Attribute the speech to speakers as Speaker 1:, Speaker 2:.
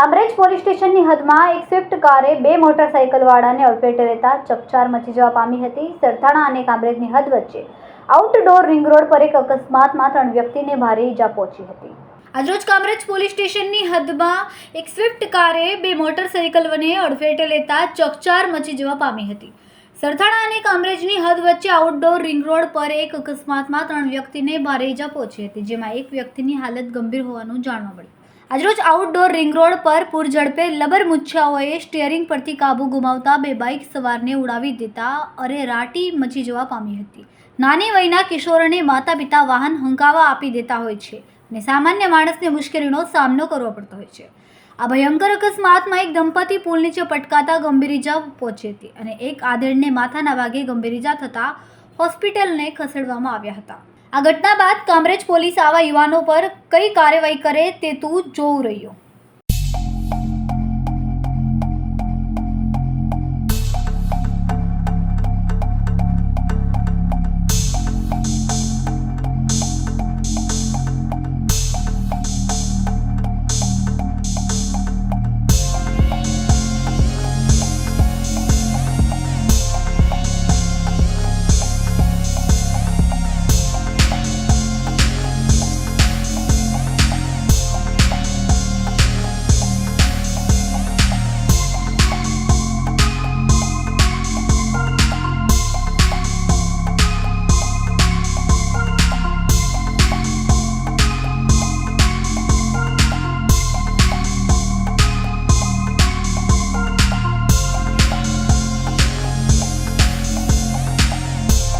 Speaker 1: Kamrej police સ્ટેશનની હદમાં એક Swift કારે બે મોટરસાઇકલવાળાને અડફેટે લેતા ચકચાર મચી જવા પામી હતી। સરથાણા અને કામરેજની હદ વચ્ચે આઉટડોર રિંગ રોડ પર એક અકસ્માતમાં 3 વ્યક્તિને ભારે ઈજા પહોંચી હતી। આજરોજ કામરેજ પોલીસ સ્ટેશનની હદમાં એક સ્વિફ્ટ કારે બે મોટરસાઇકલને અડફેટે લેતા ચકચાર મચી જવા પામી હતી। સરથાણા અને કામરેજની હદ વચ્ચે આઉટડોર રિંગ રોડ પર એક અકસ્માતમાં 3 વ્યક્તિને ભારે ઈજા પહોંચી હતી, જેમાં એક વ્યક્તિની હાલત ગંભીર હોવાનું જાણવા મળ્યું। આજરોજ આઉટડોર રિંગ રોડ પર પૂરઝડપે લબરમુચ્છાઓએ સ્ટીયરિંગ પરથી કાબુ ગુમાવતા બે બાઇક સવારને ઉડાવી દેતા અરેરાટી મચી જવા પામી હતી। નાની વયના કિશોરને માતા પિતા વાહન હંકાવા આપી દેતા હોય છે અને સામાન્ય માણસને મુશ્કેલીનો સામનો કરવો પડતો હોય છે। આ ભયંકર અકસ્માતમાં એક દંપતી પુલ નીચે પટકાતા ગંભીર ઈજા પહોંચી હતી અને એક આધેડને માથાના ભાગે ગંભીર ઈજા થતા હોસ્પિટલને ખસેડવામાં આવ્યા હતા। આ ઘટના બાદ કામરેજ પોલીસ આવા યુવાનો પર કઈ કાર્યવાહી કરે તે જોવું રહ્યું।